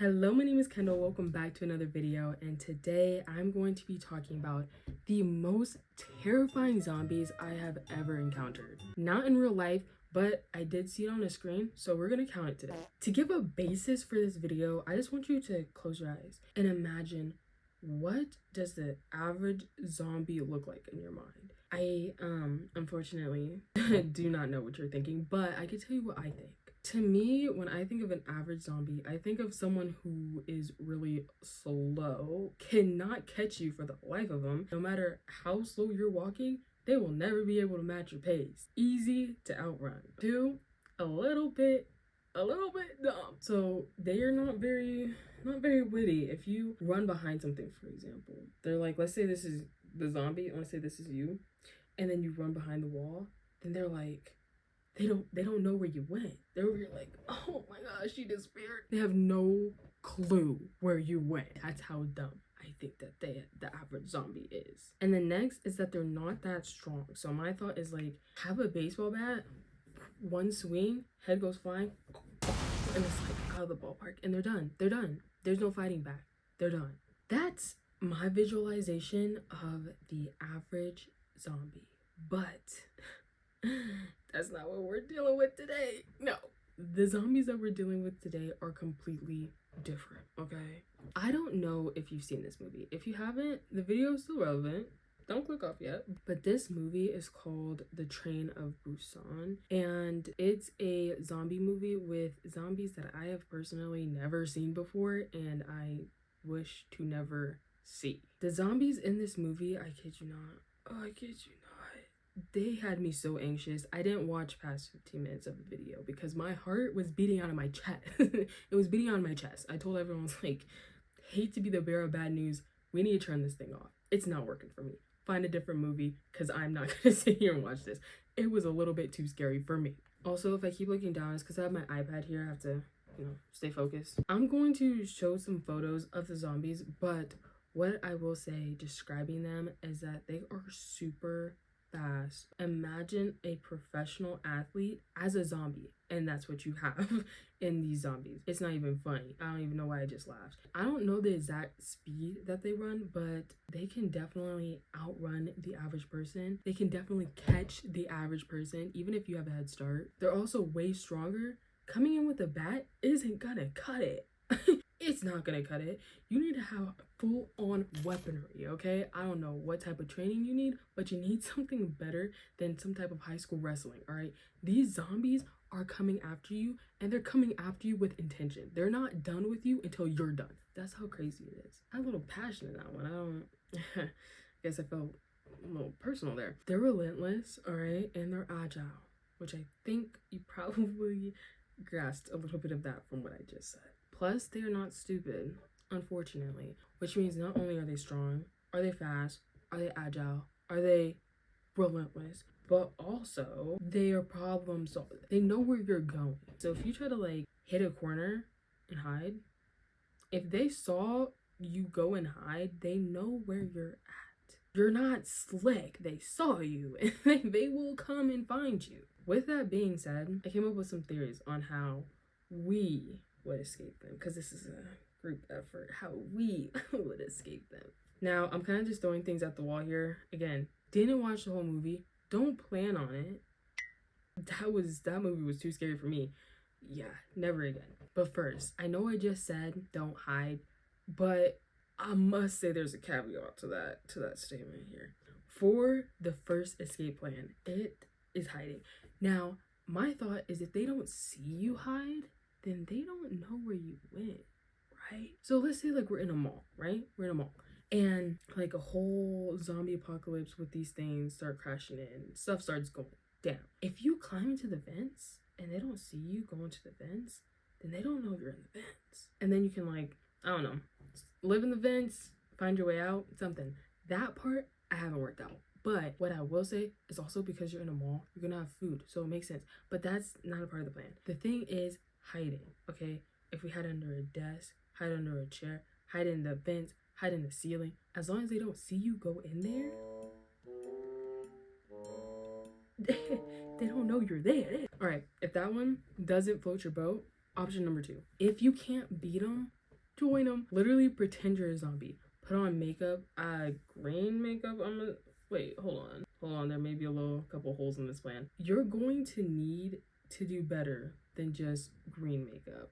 Hello, my name is Kendall. Welcome back to another video, and today I'm going to be talking about the most terrifying zombies I have ever encountered. Not in real life, but I did see it on the screen, so we're gonna count it today. To give a basis for this video, I just want you to close your eyes and imagine, what does the average zombie look like in your mind? I unfortunately do not know what you're thinking, but I can tell you what I think. To me, when I think of an average zombie, I think of someone who is really slow, cannot catch you for the life of them. No matter how slow you're walking, they will never be able to match your pace. Easy to outrun. Two, a little bit dumb. So they are not very witty. If you run behind something, for example, they're like, let's say this is the zombie, let's say this is you, and then you run behind the wall, then they're like, they don't know where you went. They're over here like, oh my gosh, she disappeared. They have no clue where you went. That's how dumb I think that the average zombie is. And the next is that they're not that strong. So my thought is like, have a baseball bat, one swing, head goes flying, and it's like out of the ballpark, and they're done. They're done. There's no fighting back. They're done. That's my visualization of the average zombie. But that's not what we're dealing with today. No, the zombies that we're dealing with today are completely different, okay? I don't know if you've seen this movie. If you haven't, the video is still relevant. Don't click off yet. But this movie is called The Train of Busan, and it's a zombie movie with zombies that I have personally never seen before, and I wish to never see. The zombies in this movie, I kid you not. Oh, I kid you not. They had me so anxious. I didn't watch past 15 minutes of the video because my heart was beating out of my chest. It was beating out of my chest. I told everyone, I was like, hate to be the bearer of bad news. We need to turn this thing off. It's not working for me. Find a different movie because I'm not going to sit here and watch this. It was a little bit too scary for me. Also, if I keep looking down, it's because I have my iPad here. I have to, stay focused. I'm going to show some photos of the zombies, but what I will say describing them is that they are super fast. Imagine a professional athlete as a zombie, and that's what you have in these zombies. It's not even funny. I don't even know why I just laughed. I don't know the exact speed that they run, but they can definitely outrun the average person. They can definitely catch the average person, even if you have a head start. They're also way stronger. Coming in with a bat isn't gonna cut it. It's not gonna cut it. You need to have full-on weaponry, okay? I don't know what type of training you need, but you need something better than some type of high school wrestling, all right? These zombies are coming after you, and they're coming after you with intention. They're not done with you until you're done. That's how crazy it is. I had a little passion in that one. I guess I felt a little personal there. They're relentless, all right? And they're agile, which I think you probably grasped a little bit of that from what I just said. Plus, they are not stupid, unfortunately, which means not only are they strong, are they fast, are they agile, are they relentless, but also they are problem solvers. They know where you're going. So if you try to like hit a corner and hide, if they saw you go and hide, they know where you're at. You're not slick. They saw you and they will come and find you. With that being said, I came up with some theories on how we would escape them, because this is a group effort, how we would escape them. Now, I'm kind of just throwing things at the wall here. Again, didn't watch the whole movie. Don't plan on it. That movie was too scary for me. Yeah, never again. But first, I know I just said don't hide, but I must say there's a caveat to that statement here. For the first escape plan, it is hiding. Now, my thought is if they don't see you hide, then they don't know where you went, right? So let's say like we're in a mall, right? We're in a mall, and like a whole zombie apocalypse with these things start crashing in, stuff starts going down. If you climb into the vents and they don't see you go into the vents, then they don't know you're in the vents. And then you can like, I don't know, live in the vents, find your way out, something. That part I haven't worked out. But what I will say is also because you're in a mall, you're gonna have food, so it makes sense. But that's not a part of the plan. The thing is hiding, okay? If we hide under a desk, hide under a chair, hide in the vents, hide in the ceiling, as long as they don't see you go in there, they don't know you're there. All right, if that one doesn't float your boat, option number 2. If you can't beat them join them. Literally pretend you're a zombie. Put on makeup, green makeup. Wait, hold on. There may be a couple holes in this plan. You're going to need to do better than just green makeup.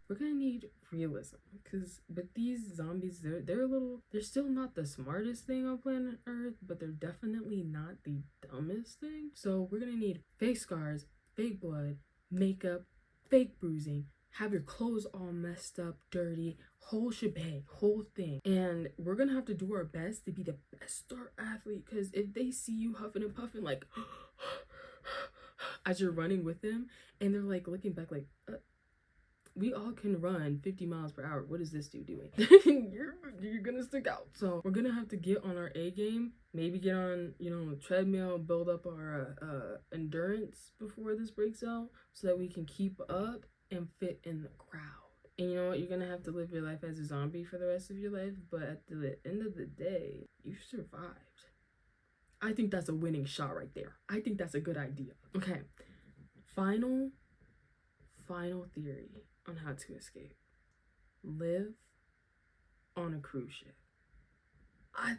We're gonna need realism, because with these zombies, they're still not the smartest thing on planet Earth, but they're definitely not the dumbest thing. So we're gonna need fake scars, fake blood, makeup, fake bruising, have your clothes all messed up, dirty, whole shebang, whole thing. And we're gonna have to do our best to be the best star athlete, because if they see you huffing and puffing like as you're running with them, and they're like looking back like, we all can run 50 miles per hour. What is this dude doing? you're gonna stick out. So we're gonna have to get on our A game, maybe get on, a treadmill, build up our endurance before this breaks out, so that we can keep up and fit in the crowd. And you know what? You're gonna have to live your life as a zombie for the rest of your life, but at the end of the day, you survived. I think that's a winning shot right there. I think that's a good idea. Okay, final theory on how to escape. Live on a cruise ship. I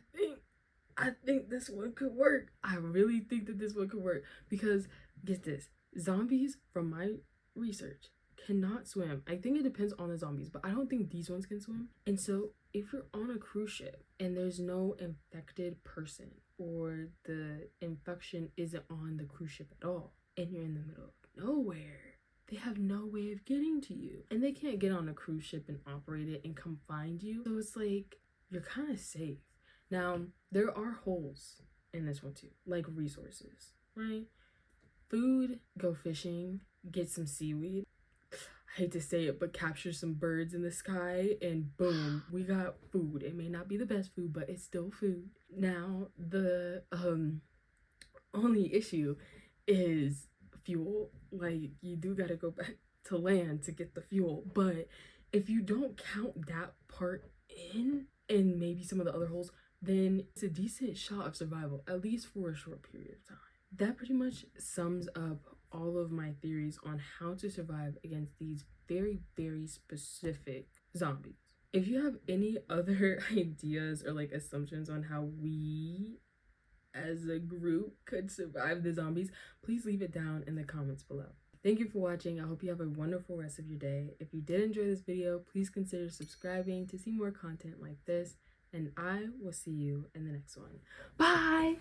think this one could work. I really think that this one could work, because get this, zombies, from my research, cannot swim. I think it depends on the zombies, but I don't think these ones can swim. And so if you're on a cruise ship and there's no infected person, or the infection isn't on the cruise ship at all, and you're in the middle of nowhere, they have no way of getting to you. And they can't get on a cruise ship and operate it and come find you. So it's like, you're kind of safe. Now, there are holes in this one too, like resources, right? Food, go fishing, get some seaweed. I hate to say it, but capture some birds in the sky, and boom, we got food. It may not be the best food, but it's still food. Now, the only issue is fuel. Like, you do gotta go back to land to get the fuel, but if you don't count that part in, and maybe some of the other holes, then it's a decent shot of survival, at least for a short period of time. That pretty much sums up all of my theories on how to survive against these very, very specific zombies. If you have any other ideas or like assumptions on how we as a group could survive the zombies, please leave it down in the comments below. Thank you for watching. I hope you have a wonderful rest of your day. If you did enjoy this video, please consider subscribing to see more content like this, and I will see you in the next one. Bye!